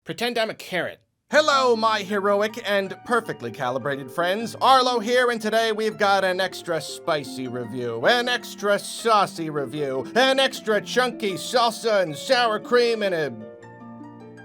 Pretend I'm a carrot. Hello, my heroic and perfectly calibrated friends. Arlo here, and today we've got an extra spicy review, an extra saucy review, an extra chunky salsa and sour cream, and a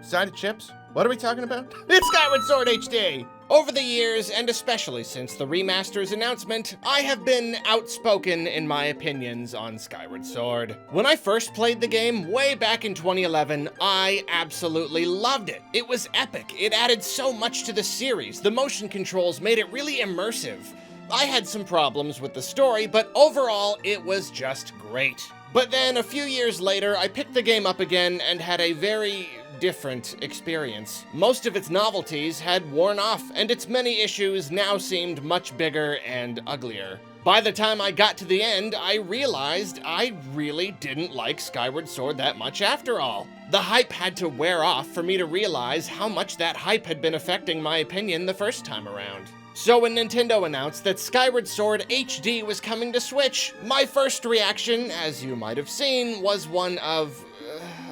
side of chips? What are we talking about? It's Skyward Sword HD! Over the years, and especially since the remaster's announcement, I have been outspoken in my opinions on Skyward Sword. When I first played the game way back in 2011, I absolutely loved it. It was epic. It added so much to the series. The motion controls made it really immersive. I had some problems with the story, but overall, it was just great. But then, a few years later, I picked the game up again and had a very different experience. Most of its novelties had worn off, and its many issues now seemed much bigger and uglier. By the time I got to the end, I realized I really didn't like Skyward Sword that much after all. The hype had to wear off for me to realize how much that hype had been affecting my opinion the first time around. So when Nintendo announced that Skyward Sword HD was coming to Switch, my first reaction, as you might have seen, was one of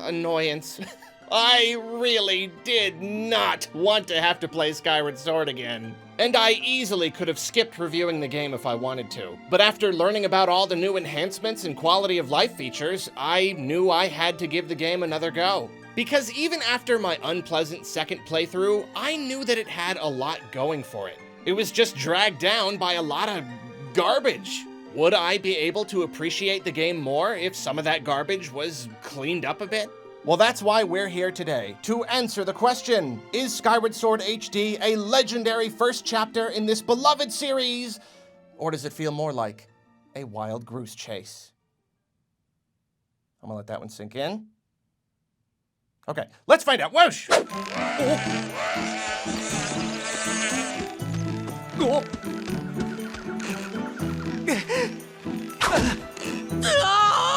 annoyance. I really did not want to have to play Skyward Sword again. And I easily could have skipped reviewing the game if I wanted to. But after learning about all the new enhancements and quality of life features, I knew I had to give the game another go. Because even after my unpleasant second playthrough, I knew that it had a lot going for it. It was just dragged down by a lot of garbage. Would I be able to appreciate the game more if some of that garbage was cleaned up a bit? Well, that's why we're here today, to answer the question, is Skyward Sword HD a legendary first chapter in this beloved series, or does it feel more like a wild goose chase? I'm gonna let that one sink in. Okay, let's find out. Whoosh! Oh.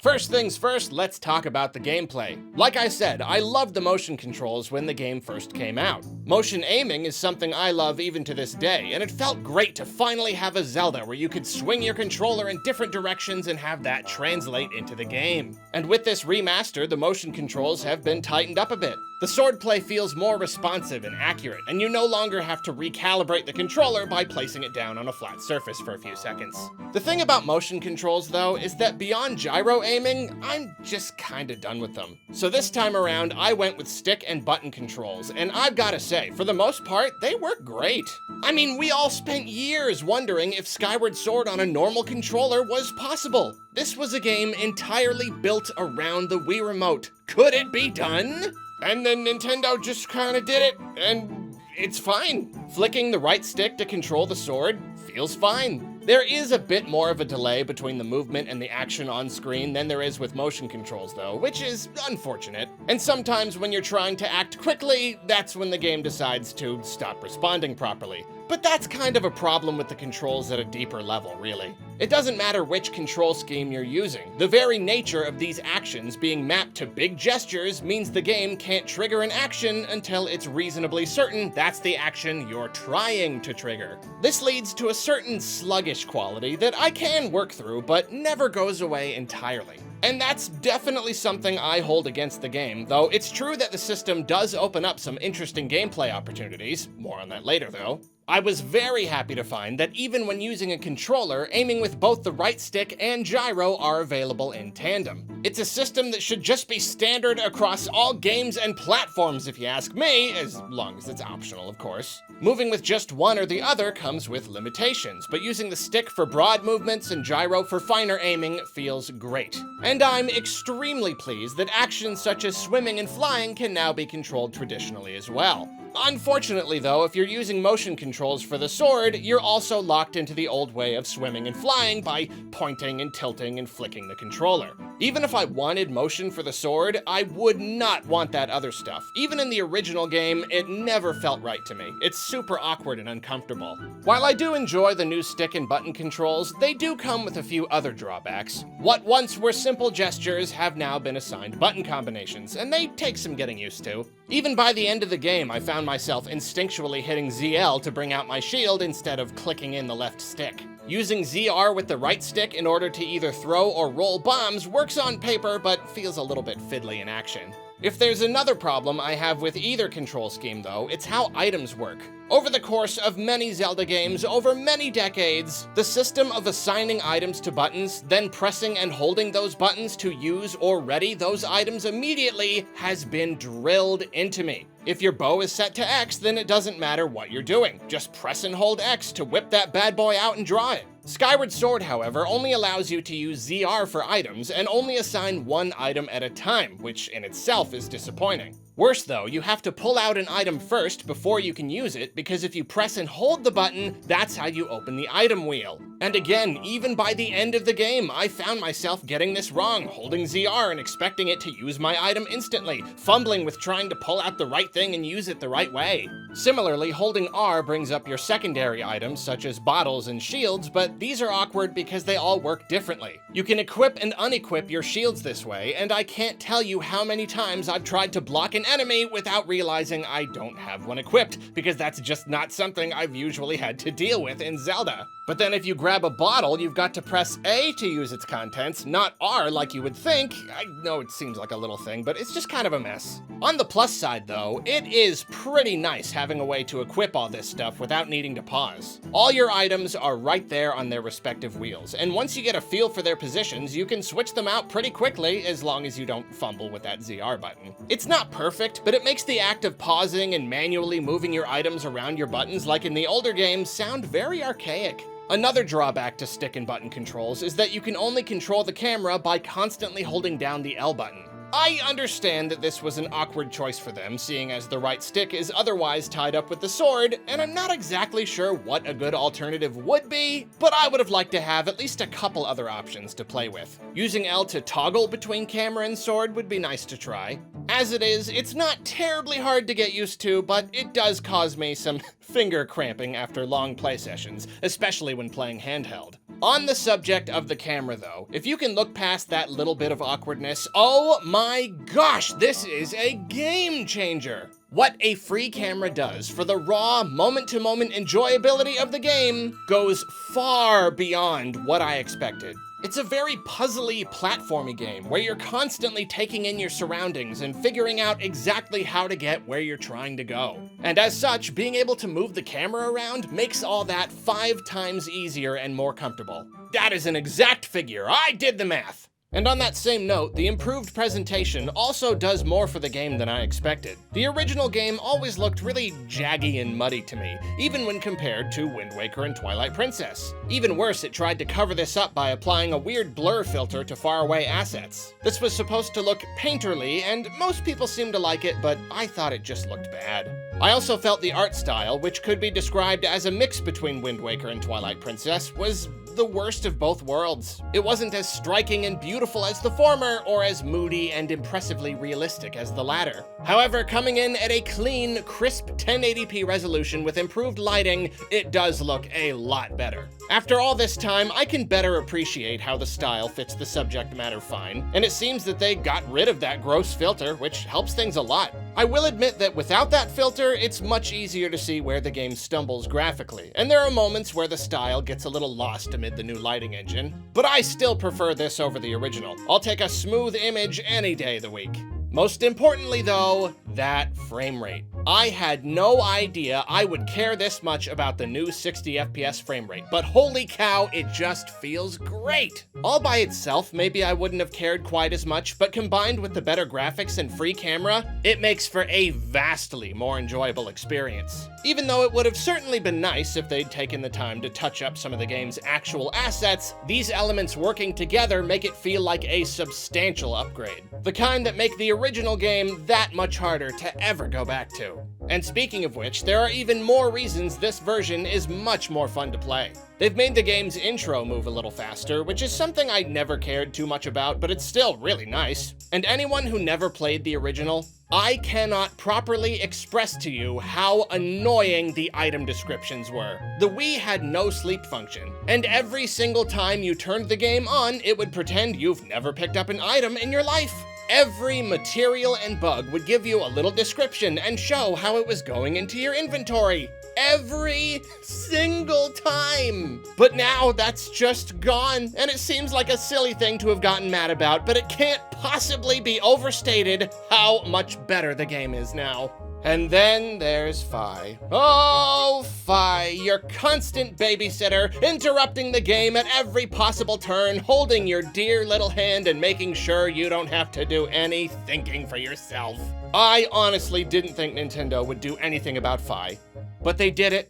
First things first, let's talk about the gameplay. Like I said, I loved the motion controls when the game first came out. Motion aiming is something I love even to this day, and it felt great to finally have a Zelda where you could swing your controller in different directions and have that translate into the game. And with this remaster, the motion controls have been tightened up a bit. The swordplay feels more responsive and accurate, and you no longer have to recalibrate the controller by placing it down on a flat surface for a few seconds. The thing about motion controls, though, is that beyond gyro aiming, I'm just kinda done with them. So this time around, I went with stick and button controls, and I've gotta say, for the most part, they work great. I mean, we all spent years wondering if Skyward Sword on a normal controller was possible. This was a game entirely built around the Wii Remote. Could it be done? And then Nintendo just kinda did it, and it's fine. Flicking the right stick to control the sword feels fine. There is a bit more of a delay between the movement and the action on screen than there is with motion controls though, which is unfortunate. And sometimes when you're trying to act quickly, that's when the game decides to stop responding properly. But that's kind of a problem with the controls at a deeper level, really. It doesn't matter which control scheme you're using. The very nature of these actions being mapped to big gestures means the game can't trigger an action until it's reasonably certain that's the action you're trying to trigger. This leads to a certain sluggish quality that I can work through, but never goes away entirely. And that's definitely something I hold against the game, though it's true that the system does open up some interesting gameplay opportunities. More on that later, though. I was very happy to find that even when using a controller, aiming with both the right stick and gyro are available in tandem. It's a system that should just be standard across all games and platforms if you ask me, as long as it's optional, of course. Moving with just one or the other comes with limitations, but using the stick for broad movements and gyro for finer aiming feels great. And I'm extremely pleased that actions such as swimming and flying can now be controlled traditionally as well. Unfortunately though, if you're using motion controls for the sword, you're also locked into the old way of swimming and flying by pointing and tilting and flicking the controller. Even if I wanted motion for the sword, I would not want that other stuff. Even in the original game, it never felt right to me. It's super awkward and uncomfortable. While I do enjoy the new stick and button controls, they do come with a few other drawbacks. What once were simple gestures have now been assigned button combinations, and they take some getting used to. Even by the end of the game, I found myself instinctually hitting ZL to bring out my shield instead of clicking in the left stick. Using ZR with the right stick in order to either throw or roll bombs works on paper, but feels a little bit fiddly in action. If there's another problem I have with either control scheme though, it's how items work. Over the course of many Zelda games over many decades, the system of assigning items to buttons, then pressing and holding those buttons to use or ready those items immediately has been drilled into me. If your bow is set to X, then it doesn't matter what you're doing. Just press and hold X to whip that bad boy out and draw it. Skyward Sword, however, only allows you to use ZR for items and only assign one item at a time, which in itself is disappointing. Worse though, you have to pull out an item first before you can use it, because if you press and hold the button, that's how you open the item wheel. And again, even by the end of the game, I found myself getting this wrong, holding ZR and expecting it to use my item instantly, fumbling with trying to pull out the right thing and use it the right way. Similarly, holding R brings up your secondary items such as bottles and shields, but these are awkward because they all work differently. You can equip and unequip your shields this way, and I can't tell you how many times I've tried to block an enemy without realizing I don't have one equipped, because that's just not something I've usually had to deal with in Zelda. But then if you grab a bottle, you've got to press A to use its contents, not R like you would think. I know it seems like a little thing, but it's just kind of a mess. On the plus side though, it is pretty nice having a way to equip all this stuff without needing to pause. All your items are right there on their respective wheels, and once you get a feel for their positions, you can switch them out pretty quickly as long as you don't fumble with that ZR button. It's not perfect, but it makes the act of pausing and manually moving your items around your buttons like in the older games sound very archaic. Another drawback to stick and button controls is that you can only control the camera by constantly holding down the L button. I understand that this was an awkward choice for them, seeing as the right stick is otherwise tied up with the sword, and I'm not exactly sure what a good alternative would be, but I would have liked to have at least a couple other options to play with. Using L to toggle between camera and sword would be nice to try. As it is, it's not terribly hard to get used to, but it does cause me some finger cramping after long play sessions, especially when playing handheld. On the subject of the camera though, if you can look past that little bit of awkwardness, oh my gosh, this is a game changer! What a free camera does for the raw, moment-to-moment enjoyability of the game goes far beyond what I expected. It's a very puzzly, platformy game where you're constantly taking in your surroundings and figuring out exactly how to get where you're trying to go. And as such, being able to move the camera around makes all that 5 times easier and more comfortable. That is an exact figure, I did the math! And on that same note, the improved presentation also does more for the game than I expected. The original game always looked really jaggy and muddy to me, even when compared to Wind Waker and Twilight Princess. Even worse, it tried to cover this up by applying a weird blur filter to faraway assets. This was supposed to look painterly, and most people seemed to like it, but I thought it just looked bad. I also felt the art style, which could be described as a mix between Wind Waker and Twilight Princess, was the worst of both worlds. It wasn't as striking and beautiful as the former, or as moody and impressively realistic as the latter. However, coming in at a clean, crisp 1080p resolution with improved lighting, it does look a lot better. After all this time, I can better appreciate how the style fits the subject matter fine, and it seems that they got rid of that gross filter, which helps things a lot. I will admit that without that filter, it's much easier to see where the game stumbles graphically, and there are moments where the style gets a little lost amid the new lighting engine. But I still prefer this over the original. I'll take a smooth image any day of the week. Most importantly though, that frame rate. I had no idea I would care this much about the new 60 FPS frame rate, but holy cow, it just feels great! All by itself, maybe I wouldn't have cared quite as much, but combined with the better graphics and free camera, it makes for a vastly more enjoyable experience. Even though it would have certainly been nice if they'd taken the time to touch up some of the game's actual assets, these elements working together make it feel like a substantial upgrade. The kind that make the original game that much harder to ever go back to. And speaking of which, there are even more reasons this version is much more fun to play. They've made the game's intro move a little faster, which is something I never cared too much about, but it's still really nice. And anyone who never played the original, I cannot properly express to you how annoying the item descriptions were. The Wii had no sleep function, and every single time you turned the game on, it would pretend you've never picked up an item in your life. Every material and bug would give you a little description and show how it was going into your inventory. every single time. But now that's just gone, and it seems like a silly thing to have gotten mad about, but it can't possibly be overstated how much better the game is now. And then there's Fi. Oh, Fi, your constant babysitter, interrupting the game at every possible turn, holding your dear little hand and making sure you don't have to do any thinking for yourself. I honestly didn't think Nintendo would do anything about Fi, but they did it.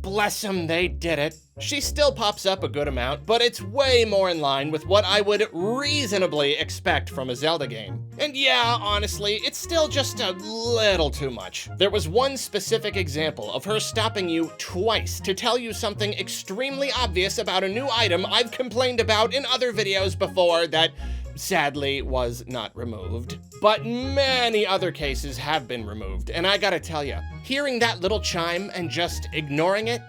Bless them, they did it. She still pops up a good amount, but it's way more in line with what I would reasonably expect from a Zelda game. And yeah, honestly, it's still just a little too much. There was one specific example of her stopping you twice to tell you something extremely obvious about a new item I've complained about in other videos before that sadly was not removed. But many other cases have been removed, and I gotta tell ya, hearing that little chime and just ignoring it,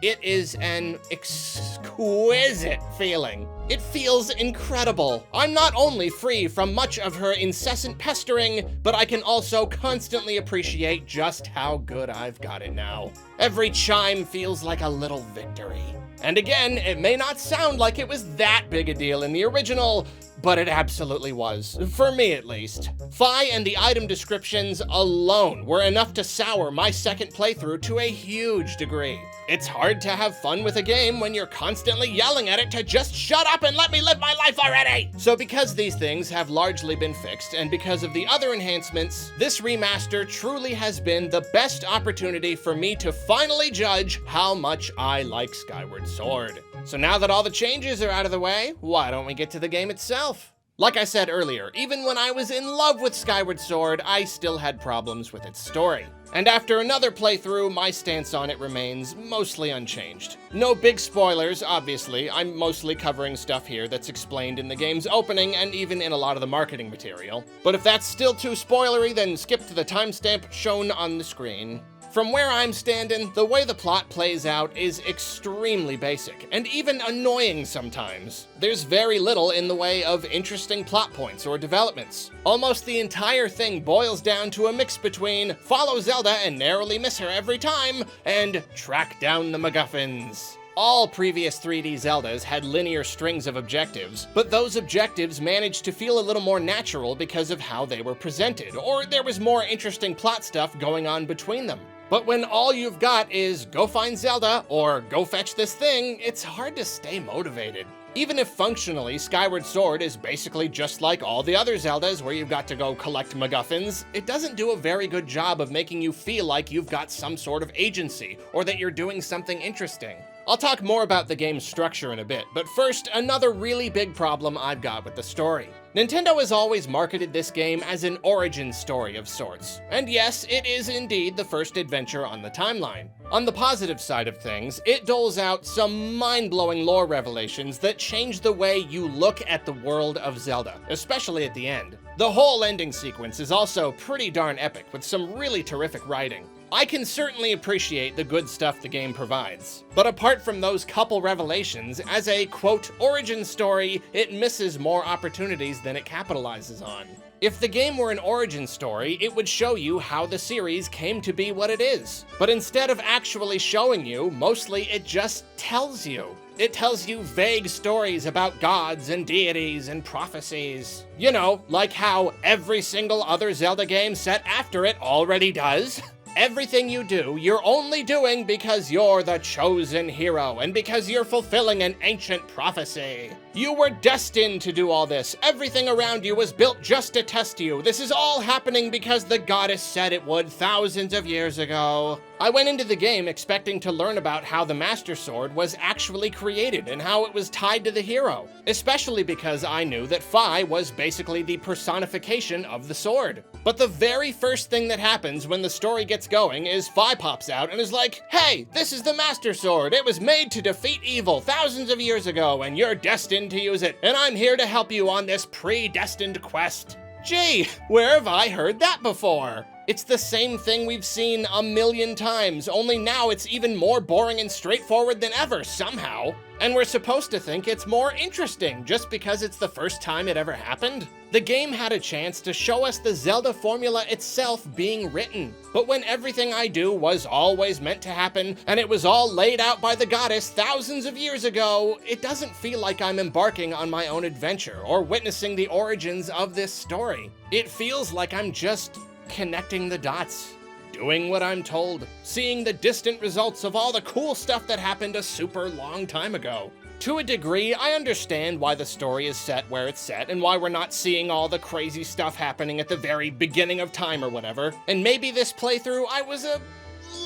it is an exquisite feeling. It feels incredible. I'm not only free from much of her incessant pestering, but I can also constantly appreciate just how good I've got it now. Every chime feels like a little victory. And again, it may not sound like it was that big a deal in the original, but it absolutely was, for me at least. Fi and the item descriptions alone were enough to sour my second playthrough to a huge degree. It's hard to have fun with a game when you're constantly yelling at it to just shut up and let me live my life already! So because these things have largely been fixed, and because of the other enhancements, this remaster truly has been the best opportunity for me to finally judge how much I like Skyward Sword. So now that all the changes are out of the way, why don't we get to the game itself? Like I said earlier, even when I was in love with Skyward Sword, I still had problems with its story. And after another playthrough, my stance on it remains mostly unchanged. No big spoilers, obviously. I'm mostly covering stuff here that's explained in the game's opening and even in a lot of the marketing material. But if that's still too spoilery, then skip to the timestamp shown on the screen. From where I'm standing, the way the plot plays out is extremely basic, and even annoying sometimes. There's very little in the way of interesting plot points or developments. Almost the entire thing boils down to a mix between follow Zelda and narrowly miss her every time, and track down the MacGuffins. All previous 3D Zeldas had linear strings of objectives, but those objectives managed to feel a little more natural because of how they were presented, or there was more interesting plot stuff going on between them. But when all you've got is go find Zelda or go fetch this thing, it's hard to stay motivated. Even if functionally Skyward Sword is basically just like all the other Zeldas where you've got to go collect MacGuffins, it doesn't do a very good job of making you feel like you've got some sort of agency or that you're doing something interesting. I'll talk more about the game's structure in a bit, but first, another really big problem I've got with the story. Nintendo has always marketed this game as an origin story of sorts, and yes, it is indeed the first adventure on the timeline. On the positive side of things, it doles out some mind-blowing lore revelations that change the way you look at the world of Zelda, especially at the end. The whole ending sequence is also pretty darn epic, with some really terrific writing. I can certainly appreciate the good stuff the game provides, but apart from those couple revelations, as a, quote, origin story, it misses more opportunities than it capitalizes on. If the game were an origin story, it would show you how the series came to be what it is. But instead of actually showing you, mostly it just tells you. It tells you vague stories about gods and deities and prophecies. You know, like how every single other Zelda game set after it already does. Everything you do, you're only doing because you're the chosen hero and because you're fulfilling an ancient prophecy. You were destined to do all this. Everything around you was built just to test you. This is all happening because the goddess said it would thousands of years ago. I went into the game expecting to learn about how the Master Sword was actually created and how it was tied to the hero, especially because I knew that Fi was basically the personification of the sword. But the very first thing that happens when the story gets going is Fi pops out and is like, hey, this is the Master Sword. It was made to defeat evil thousands of years ago, and you're destined to use it, and I'm here to help you on this predestined quest. Gee, where have I heard that before? It's the same thing we've seen a million times, only now it's even more boring and straightforward than ever, somehow. And we're supposed to think it's more interesting just because it's the first time it ever happened? The game had a chance to show us the Zelda formula itself being written, but when everything I do was always meant to happen, and it was all laid out by the goddess thousands of years ago, it doesn't feel like I'm embarking on my own adventure or witnessing the origins of this story. It feels like I'm just connecting the dots, doing what I'm told, seeing the distant results of all the cool stuff that happened a super long time ago. To a degree, I understand why the story is set where it's set and why we're not seeing all the crazy stuff happening at the very beginning of time or whatever. And maybe this playthrough, I was a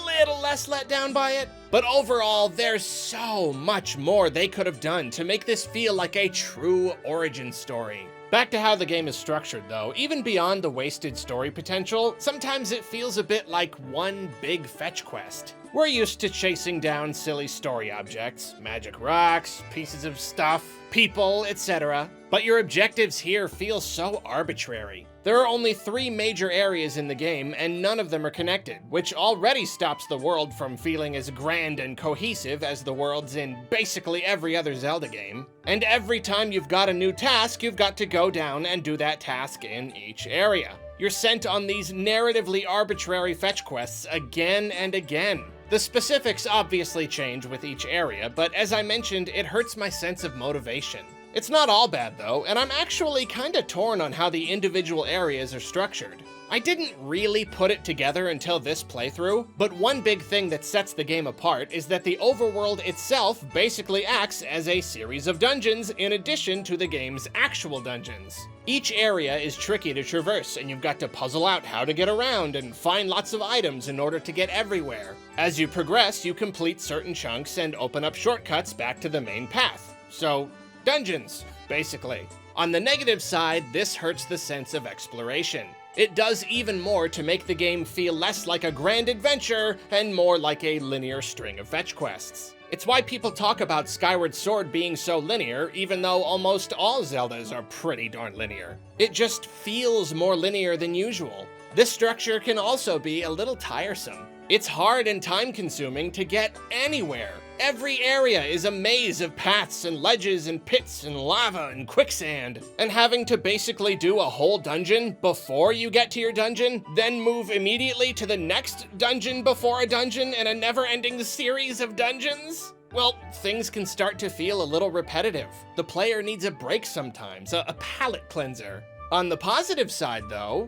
little less let down by it. But overall, there's so much more they could have done to make this feel like a true origin story. Back to how the game is structured though, even beyond the wasted story potential, sometimes it feels a bit like one big fetch quest. We're used to chasing down silly story objects, magic rocks, pieces of stuff, people, etc. But your objectives here feel so arbitrary. There are only 3 major areas in the game, and none of them are connected, which already stops the world from feeling as grand and cohesive as the worlds in basically every other Zelda game. And every time you've got a new task, you've got to go down and do that task in each area. You're sent on these narratively arbitrary fetch quests again and again. The specifics obviously change with each area, but as I mentioned, it hurts my sense of motivation. It's not all bad though, and I'm actually kinda torn on how the individual areas are structured. I didn't really put it together until this playthrough, but one big thing that sets the game apart is that the overworld itself basically acts as a series of dungeons in addition to the game's actual dungeons. Each area is tricky to traverse, and you've got to puzzle out how to get around and find lots of items in order to get everywhere. As you progress, you complete certain chunks and open up shortcuts back to the main path. So, dungeons, basically. On the negative side, this hurts the sense of exploration. It does even more to make the game feel less like a grand adventure and more like a linear string of fetch quests. It's why people talk about Skyward Sword being so linear, even though almost all Zeldas are pretty darn linear. It just feels more linear than usual. This structure can also be a little tiresome. It's hard and time-consuming to get anywhere. Every area is a maze of paths and ledges and pits and lava and quicksand. And having to basically do a whole dungeon before you get to your dungeon, then move immediately to the next dungeon before a dungeon in a never-ending series of dungeons? Well, things can start to feel a little repetitive. The player needs a break sometimes, a palate cleanser. On the positive side though,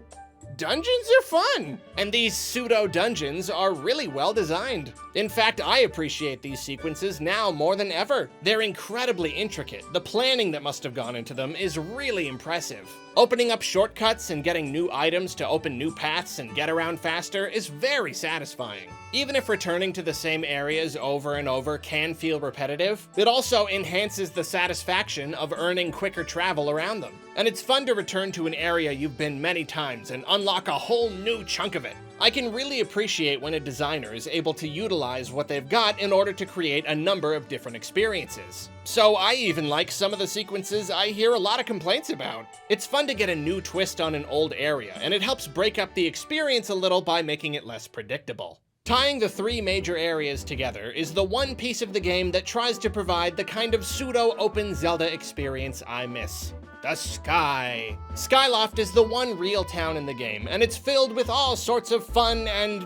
dungeons are fun, and these pseudo-dungeons are really well designed. In fact, I appreciate these sequences now more than ever. They're incredibly intricate. The planning that must have gone into them is really impressive. Opening up shortcuts and getting new items to open new paths and get around faster is very satisfying. Even if returning to the same areas over and over can feel repetitive, it also enhances the satisfaction of earning quicker travel around them. And it's fun to return to an area you've been many times and unlock a whole new chunk of it. I can really appreciate when a designer is able to utilize what they've got in order to create a number of different experiences. So I even like some of the sequences I hear a lot of complaints about. It's fun to get a new twist on an old area, and it helps break up the experience a little by making it less predictable. Tying the 3 major areas together is the one piece of the game that tries to provide the kind of pseudo-open Zelda experience I miss. The sky. Skyloft is the one real town in the game, and it's filled with all sorts of fun and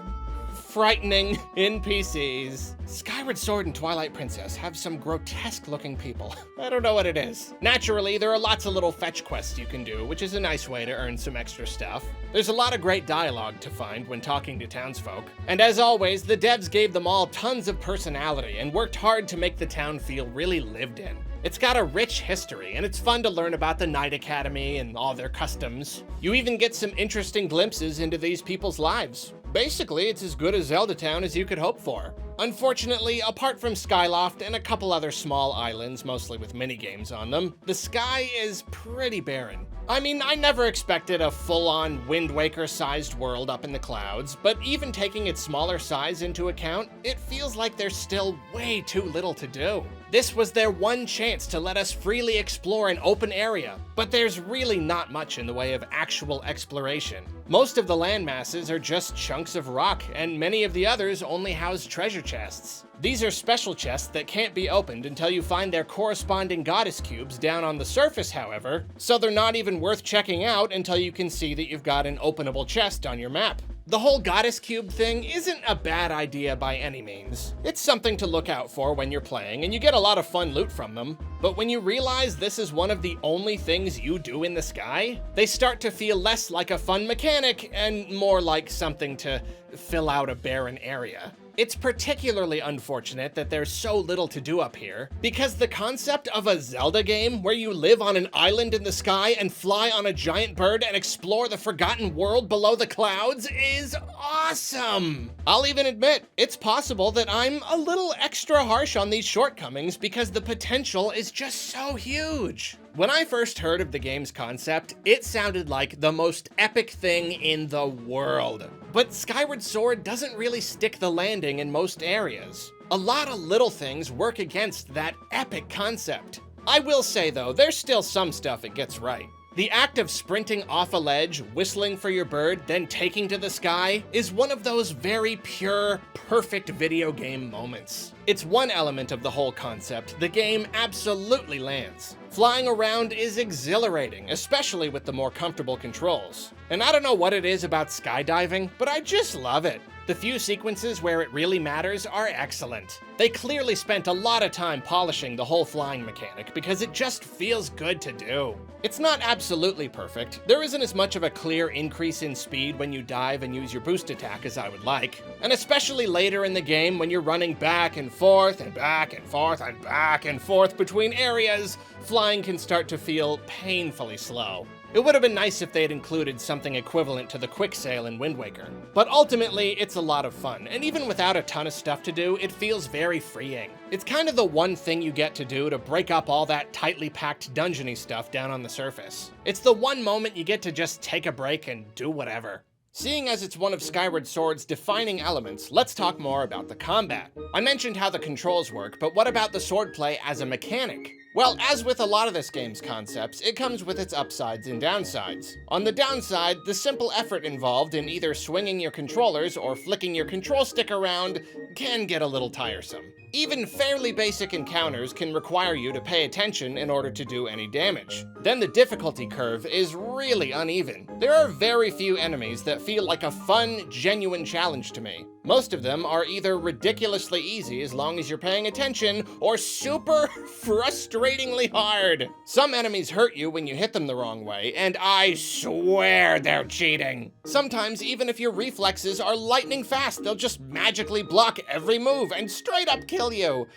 frightening NPCs. Skyward Sword and Twilight Princess have some grotesque-looking people. I don't know what it is. Naturally, there are lots of little fetch quests you can do, which is a nice way to earn some extra stuff. There's a lot of great dialogue to find when talking to townsfolk. And as always, the devs gave them all tons of personality and worked hard to make the town feel really lived in. It's got a rich history, and it's fun to learn about the Knight Academy and all their customs. You even get some interesting glimpses into these people's lives. Basically, it's as good a Zelda town as you could hope for. Unfortunately, apart from Skyloft and a couple other small islands, mostly with minigames on them, the sky is pretty barren. I mean, I never expected a full-on Wind Waker-sized world up in the clouds, but even taking its smaller size into account, it feels like there's still way too little to do. This was their one chance to let us freely explore an open area, but there's really not much in the way of actual exploration. Most of the land masses are just chunks of rock, and many of the others only house treasure chests. These are special chests that can't be opened until you find their corresponding goddess cubes down on the surface, however, so they're not even worth checking out until you can see that you've got an openable chest on your map. The whole goddess cube thing isn't a bad idea by any means. It's something to look out for when you're playing, and you get a lot of fun loot from them. But when you realize this is one of the only things you do in the sky, they start to feel less like a fun mechanic and more like something to fill out a barren area. It's particularly unfortunate that there's so little to do up here, because the concept of a Zelda game where you live on an island in the sky and fly on a giant bird and explore the forgotten world below the clouds is awesome! I'll even admit, it's possible that I'm a little extra harsh on these shortcomings because the potential is just so huge. When I first heard of the game's concept, it sounded like the most epic thing in the world. But Skyward Sword doesn't really stick the landing in most areas. A lot of little things work against that epic concept. I will say though, there's still some stuff it gets right. The act of sprinting off a ledge, whistling for your bird, then taking to the sky is one of those very pure, perfect video game moments. It's one element of the whole concept the game absolutely lands. Flying around is exhilarating, especially with the more comfortable controls. And I don't know what it is about skydiving, but I just love it. The few sequences where it really matters are excellent. They clearly spent a lot of time polishing the whole flying mechanic because it just feels good to do. It's not absolutely perfect. There isn't as much of a clear increase in speed when you dive and use your boost attack as I would like. And especially later in the game when you're running back and forth and back and forth and back and forth between areas, flying can start to feel painfully slow. It would have been nice if they had included something equivalent to the quick sail in Wind Waker. But ultimately, it's a lot of fun, and even without a ton of stuff to do, it feels very freeing. It's kind of the one thing you get to do to break up all that tightly packed dungeon-y stuff down on the surface. It's the one moment you get to just take a break and do whatever. Seeing as it's one of Skyward Sword's defining elements, let's talk more about the combat. I mentioned how the controls work, but what about the swordplay as a mechanic? Well, as with a lot of this game's concepts, it comes with its upsides and downsides. On the downside, the simple effort involved in either swinging your controllers or flicking your control stick around can get a little tiresome. Even fairly basic encounters can require you to pay attention in order to do any damage. Then the difficulty curve is really uneven. There are very few enemies that feel like a fun, genuine challenge to me. Most of them are either ridiculously easy as long as you're paying attention, or super frustratingly hard. Some enemies hurt you when you hit them the wrong way, and I swear they're cheating. Sometimes even if your reflexes are lightning fast, they'll just magically block every move and straight up kill you.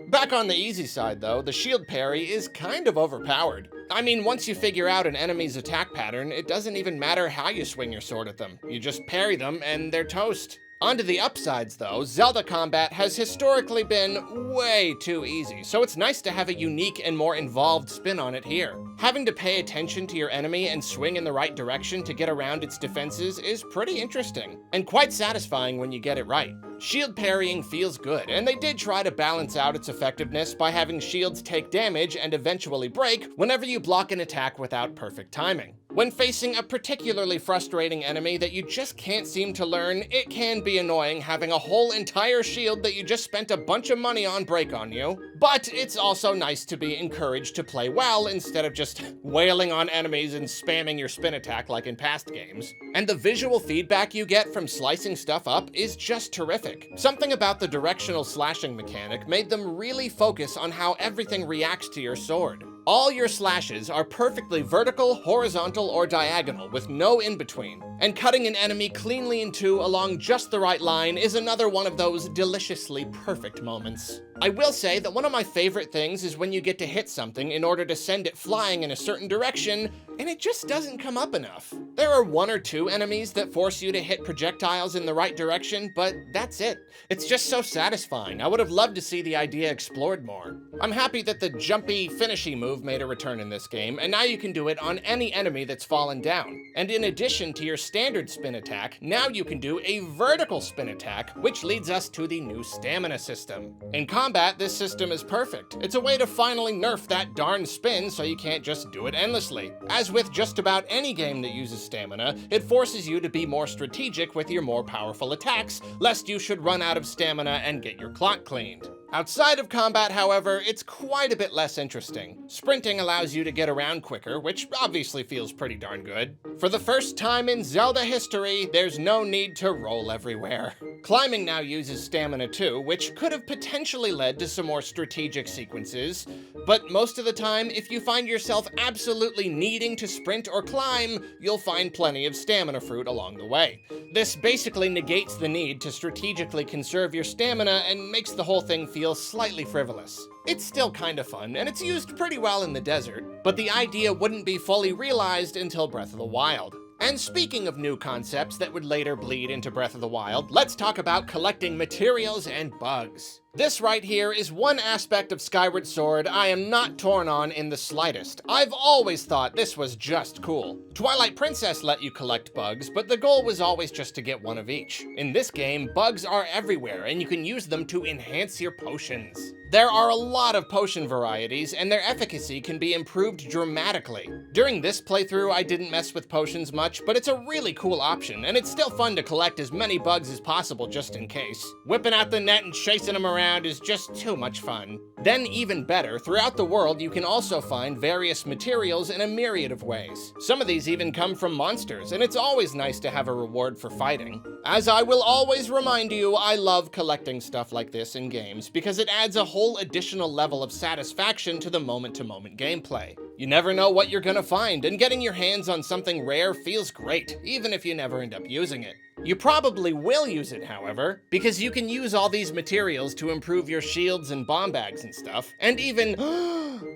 Back on the easy side though, the shield parry is kind of overpowered. I mean, once you figure out an enemy's attack pattern, it doesn't even matter how you swing your sword at them. You just parry them and they're toast. Onto the upsides though, Zelda combat has historically been way too easy, so it's nice to have a unique and more involved spin on it here. Having to pay attention to your enemy and swing in the right direction to get around its defenses is pretty interesting, and quite satisfying when you get it right. Shield parrying feels good, and they did try to balance out its effectiveness by having shields take damage and eventually break whenever you block an attack without perfect timing. When facing a particularly frustrating enemy that you just can't seem to learn, it can be annoying having a whole entire shield that you just spent a bunch of money on break on you. But it's also nice to be encouraged to play well instead of just wailing on enemies and spamming your spin attack like in past games. And the visual feedback you get from slicing stuff up is just terrific. Something about the directional slashing mechanic made them really focus on how everything reacts to your sword. All your slashes are perfectly vertical, horizontal, or diagonal with no in-between. And cutting an enemy cleanly in two along just the right line is another one of those deliciously perfect moments. I will say that one of my favorite things is when you get to hit something in order to send it flying in a certain direction, and it just doesn't come up enough. There are one or two enemies that force you to hit projectiles in the right direction, but that's it. It's just so satisfying. I would have loved to see the idea explored more. I'm happy that the jumpy, finishy move made a return in this game, and now you can do it on any enemy that's fallen down. And in addition to your standard spin attack, now you can do a vertical spin attack, which leads us to the new stamina system. In combat, this system is perfect. It's a way to finally nerf that darn spin so you can't just do it endlessly. As with just about any game that uses stamina, it forces you to be more strategic with your more powerful attacks, lest you should run out of stamina and get your clock cleaned. Outside of combat, however, it's quite a bit less interesting. Sprinting allows you to get around quicker, which obviously feels pretty darn good. For the first time in Zelda history, there's no need to roll everywhere. Climbing now uses stamina too, which could have potentially led to some more strategic sequences, but most of the time, if you find yourself absolutely needing to sprint or climb, you'll find plenty of stamina fruit along the way. This basically negates the need to strategically conserve your stamina and makes the whole thing feel slightly frivolous. It's still kinda fun, and it's used pretty well in the desert, but the idea wouldn't be fully realized until Breath of the Wild. And speaking of new concepts that would later bleed into Breath of the Wild, let's talk about collecting materials and bugs. This right here is one aspect of Skyward Sword I am not torn on in the slightest. I've always thought this was just cool. Twilight Princess let you collect bugs, but the goal was always just to get one of each. In this game, bugs are everywhere, and you can use them to enhance your potions. There are a lot of potion varieties, and their efficacy can be improved dramatically. During this playthrough, I didn't mess with potions much, but it's a really cool option, and it's still fun to collect as many bugs as possible just in case. Whipping out the net and chasing them around is just too much fun. Then even better, throughout the world you can also find various materials in a myriad of ways. Some of these even come from monsters, and it's always nice to have a reward for fighting. As I will always remind you, I love collecting stuff like this in games because it adds a whole additional level of satisfaction to the moment-to-moment gameplay. You never know what you're gonna find, and getting your hands on something rare feels great, even if you never end up using it. You probably will use it, however, because you can use all these materials to improve your shields and bomb bags and stuff, and even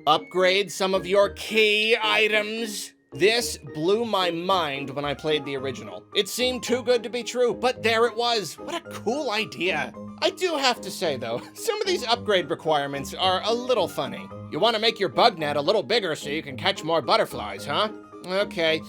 upgrade some of your key items. This blew my mind when I played the original. It seemed too good to be true, but there it was. What a cool idea. I do have to say though, some of these upgrade requirements are a little funny. You want to make your bug net a little bigger so you can catch more butterflies, huh? Okay.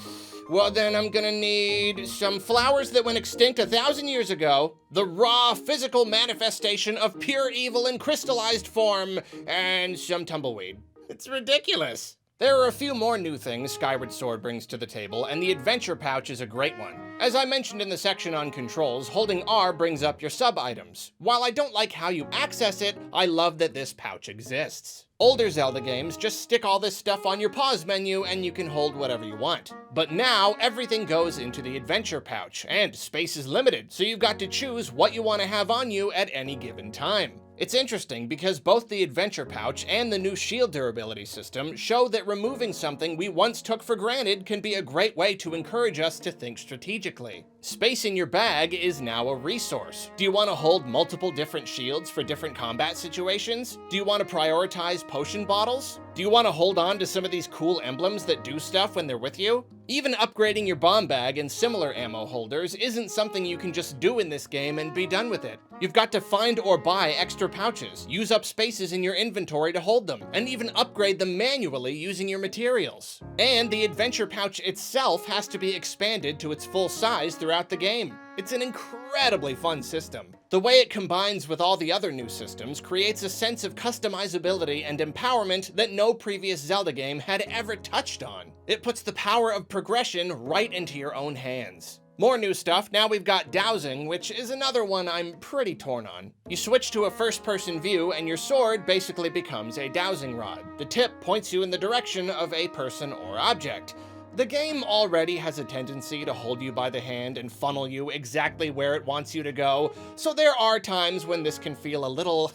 Well, then I'm gonna need some flowers that went extinct 1,000 years ago, the raw physical manifestation of pure evil in crystallized form, and some tumbleweed. It's ridiculous. There are a few more new things Skyward Sword brings to the table, and the adventure pouch is a great one. As I mentioned in the section on controls, holding R brings up your sub-items. While I don't like how you access it, I love that this pouch exists. Older Zelda games just stick all this stuff on your pause menu and you can hold whatever you want. But now, everything goes into the adventure pouch, and space is limited, so you've got to choose what you want to have on you at any given time. It's interesting because both the adventure pouch and the new shield durability system show that removing something we once took for granted can be a great way to encourage us to think strategically. Space in your bag is now a resource. Do you want to hold multiple different shields for different combat situations? Do you want to prioritize potion bottles? Do you want to hold on to some of these cool emblems that do stuff when they're with you? Even upgrading your bomb bag and similar ammo holders isn't something you can just do in this game and be done with it. You've got to find or buy extra pouches, use up spaces in your inventory to hold them, and even upgrade them manually using your materials. And the adventure pouch itself has to be expanded to its full size throughout the game. It's an incredibly fun system. The way it combines with all the other new systems creates a sense of customizability and empowerment that no previous Zelda game had ever touched on. It puts the power of progression right into your own hands. More new stuff, now we've got dowsing, which is another one I'm pretty torn on. You switch to a first-person view and your sword basically becomes a dowsing rod. The tip points you in the direction of a person or object. The game already has a tendency to hold you by the hand and funnel you exactly where it wants you to go, so there are times when this can feel a little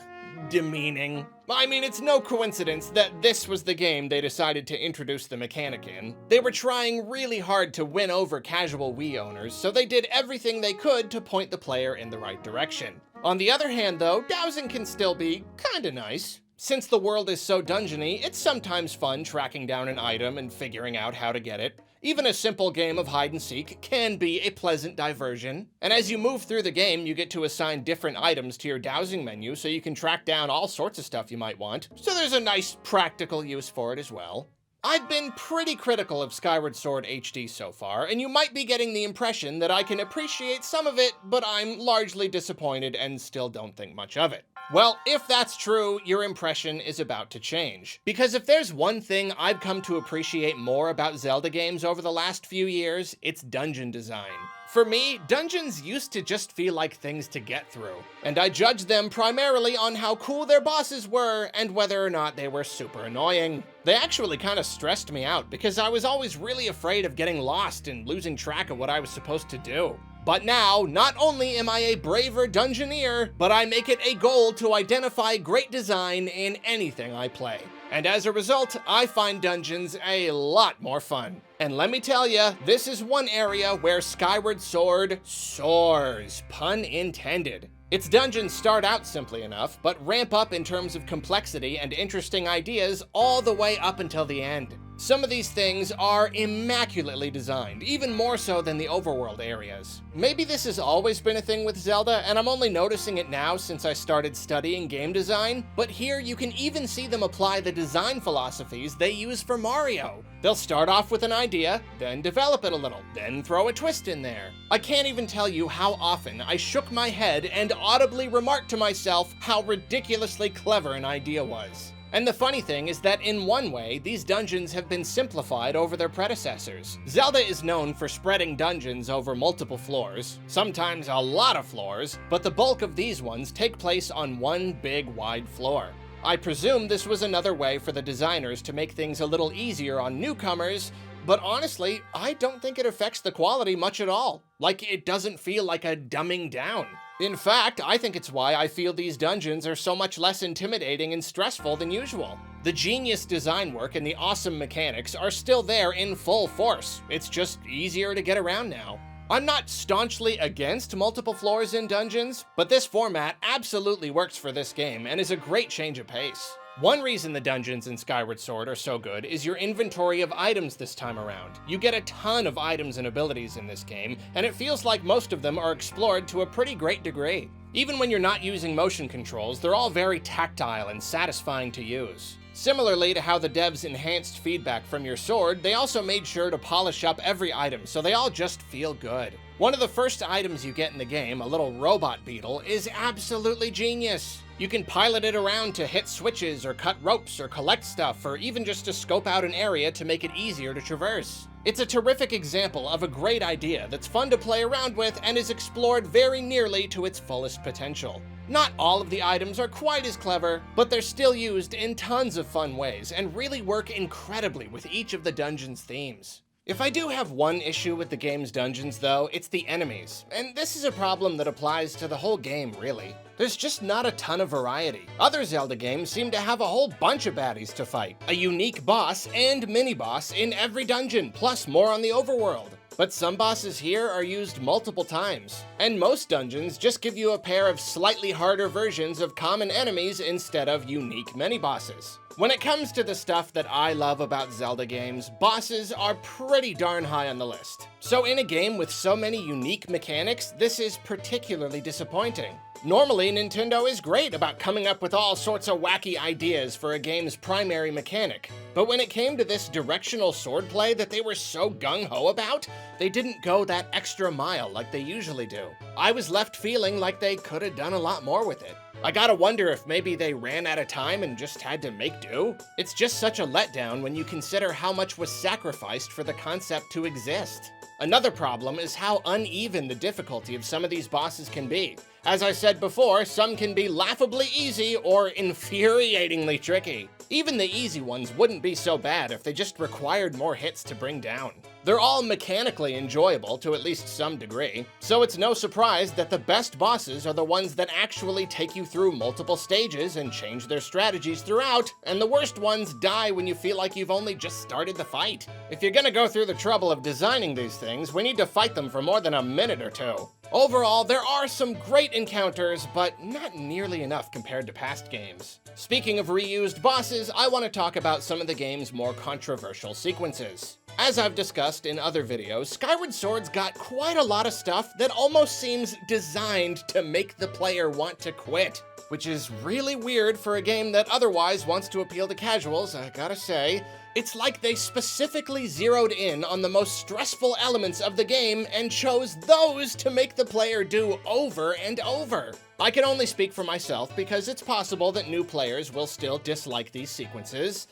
demeaning. I mean, it's no coincidence that this was the game they decided to introduce the mechanic in. They were trying really hard to win over casual Wii owners, so they did everything they could to point the player in the right direction. On the other hand though, dowsing can still be kinda nice. Since the world is so dungeony, it's sometimes fun tracking down an item and figuring out how to get it. Even a simple game of hide and seek can be a pleasant diversion. And as you move through the game, you get to assign different items to your dowsing menu so you can track down all sorts of stuff you might want. So there's a nice practical use for it as well. I've been pretty critical of Skyward Sword HD so far, and you might be getting the impression that I can appreciate some of it, but I'm largely disappointed and still don't think much of it. Well, if that's true, your impression is about to change. Because if there's one thing I've come to appreciate more about Zelda games over the last few years, it's dungeon design. For me, dungeons used to just feel like things to get through, and I judged them primarily on how cool their bosses were and whether or not they were super annoying. They actually kind of stressed me out because I was always really afraid of getting lost and losing track of what I was supposed to do. But now, not only am I a braver dungeoneer, but I make it a goal to identify great design in anything I play. And as a result, I find dungeons a lot more fun. And let me tell ya, this is one area where Skyward Sword soars, pun intended. Its dungeons start out simply enough, but ramp up in terms of complexity and interesting ideas all the way up until the end. Some of these things are immaculately designed, even more so than the overworld areas. Maybe this has always been a thing with Zelda, and I'm only noticing it now since I started studying game design, but here you can even see them apply the design philosophies they use for Mario. They'll start off with an idea, then develop it a little, then throw a twist in there. I can't even tell you how often I shook my head and audibly remarked to myself how ridiculously clever an idea was. And the funny thing is that in one way, these dungeons have been simplified over their predecessors. Zelda is known for spreading dungeons over multiple floors, sometimes a lot of floors, but the bulk of these ones take place on one big wide floor. I presume this was another way for the designers to make things a little easier on newcomers, but honestly, I don't think it affects the quality much at all. Like, it doesn't feel like a dumbing down. In fact, I think it's why I feel these dungeons are so much less intimidating and stressful than usual. The genius design work and the awesome mechanics are still there in full force. It's just easier to get around now. I'm not staunchly against multiple floors in dungeons, but this format absolutely works for this game and is a great change of pace. One reason the dungeons in Skyward Sword are so good is your inventory of items this time around. You get a ton of items and abilities in this game, and it feels like most of them are explored to a pretty great degree. Even when you're not using motion controls, they're all very tactile and satisfying to use. Similarly to how the devs enhanced feedback from your sword, they also made sure to polish up every item so they all just feel good. One of the first items you get in the game, a little robot beetle, is absolutely genius. You can pilot it around to hit switches or cut ropes or collect stuff or even just to scope out an area to make it easier to traverse. It's a terrific example of a great idea that's fun to play around with and is explored very nearly to its fullest potential. Not all of the items are quite as clever, but they're still used in tons of fun ways and really work incredibly with each of the dungeon's themes. If I do have one issue with the game's dungeons though, it's the enemies. And this is a problem that applies to the whole game, really. There's just not a ton of variety. Other Zelda games seem to have a whole bunch of baddies to fight, a unique boss and mini-boss in every dungeon, plus more on the overworld. But some bosses here are used multiple times, and most dungeons just give you a pair of slightly harder versions of common enemies instead of unique mini-bosses. When it comes to the stuff that I love about Zelda games, bosses are pretty darn high on the list. So in a game with so many unique mechanics, this is particularly disappointing. Normally, Nintendo is great about coming up with all sorts of wacky ideas for a game's primary mechanic. But when it came to this directional swordplay that they were so gung-ho about, they didn't go that extra mile like they usually do. I was left feeling like they could have done a lot more with it. I gotta wonder if maybe they ran out of time and just had to make do? It's just such a letdown when you consider how much was sacrificed for the concept to exist. Another problem is how uneven the difficulty of some of these bosses can be. As I said before, some can be laughably easy or infuriatingly tricky. Even the easy ones wouldn't be so bad if they just required more hits to bring down. They're all mechanically enjoyable to at least some degree, so it's no surprise that the best bosses are the ones that actually take you through multiple stages and change their strategies throughout, and the worst ones die when you feel like you've only just started the fight. If you're gonna go through the trouble of designing these things, we need to fight them for more than a minute or two. Overall, there are some great encounters, but not nearly enough compared to past games. Speaking of reused bosses, I want to talk about some of the game's more controversial sequences. As I've discussed in other videos, Skyward Sword's got quite a lot of stuff that almost seems designed to make the player want to quit, which is really weird for a game that otherwise wants to appeal to casuals, I gotta say. It's like they specifically zeroed in on the most stressful elements of the game and chose those to make the player do over and over. I can only speak for myself because it's possible that new players will still dislike these sequences,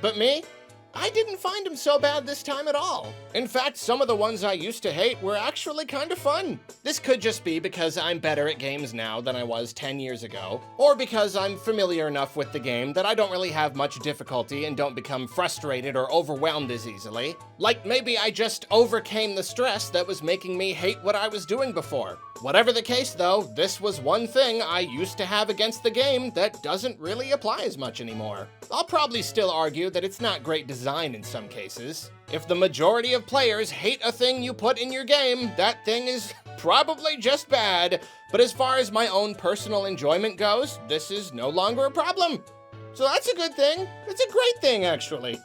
but me? I didn't find them so bad this time at all. In fact, some of the ones I used to hate were actually kind of fun. This could just be because I'm better at games now than I was 10 years ago, or because I'm familiar enough with the game that I don't really have much difficulty and don't become frustrated or overwhelmed as easily. Like maybe I just overcame the stress that was making me hate what I was doing before. Whatever the case though, this was one thing I used to have against the game that doesn't really apply as much anymore. I'll probably still argue that it's not great design in some cases. If the majority of players hate a thing you put in your game, that thing is probably just bad. But as far as my own personal enjoyment goes, this is no longer a problem. So that's a good thing. It's a great thing, actually.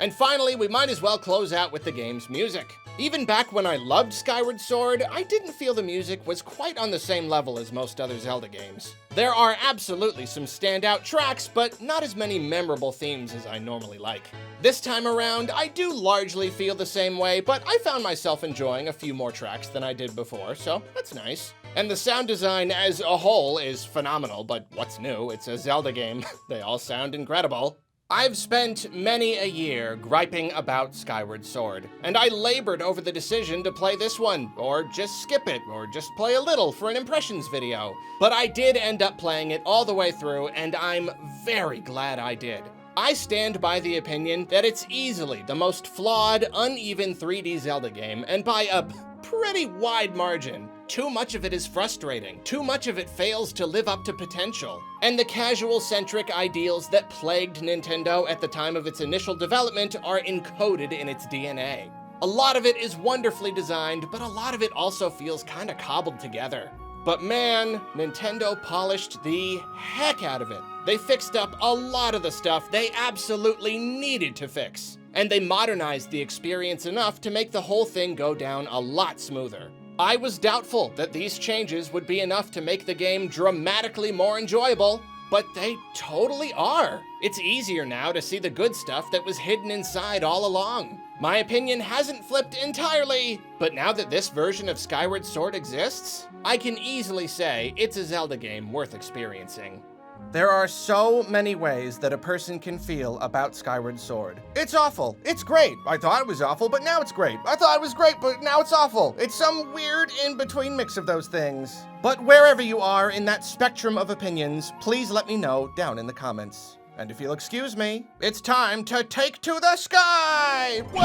And finally, we might as well close out with the game's music. Even back when I loved Skyward Sword, I didn't feel the music was quite on the same level as most other Zelda games. There are absolutely some standout tracks, but not as many memorable themes as I normally like. This time around, I do largely feel the same way, but I found myself enjoying a few more tracks than I did before, so that's nice. And the sound design as a whole is phenomenal, but what's new? It's a Zelda game. They all sound incredible. I've spent many a year griping about Skyward Sword, and I labored over the decision to play this one, or just skip it, or just play a little for an impressions video. But I did end up playing it all the way through, and I'm very glad I did. I stand by the opinion that it's easily the most flawed, uneven 3D Zelda game, and by a pretty wide margin. Too much of it is frustrating. Too much of it fails to live up to potential. And the casual-centric ideals that plagued Nintendo at the time of its initial development are encoded in its DNA. A lot of it is wonderfully designed, but a lot of it also feels kinda cobbled together. But man, Nintendo polished the heck out of it. They fixed up a lot of the stuff they absolutely needed to fix. And they modernized the experience enough to make the whole thing go down a lot smoother. I was doubtful that these changes would be enough to make the game dramatically more enjoyable, but they totally are. It's easier now to see the good stuff that was hidden inside all along. My opinion hasn't flipped entirely, but now that this version of Skyward Sword exists, I can easily say it's a Zelda game worth experiencing. There are so many ways that a person can feel about Skyward Sword. It's awful. It's great. I thought it was awful, but now it's great. I thought it was great, but now it's awful. It's some weird in-between mix of those things. But wherever you are in that spectrum of opinions, please let me know down in the comments. And if you'll excuse me, it's time to take to the sky! Whoa!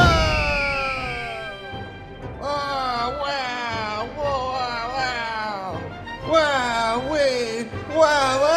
Oh, wow! Whoa, wow! Wow! Wee! Wow!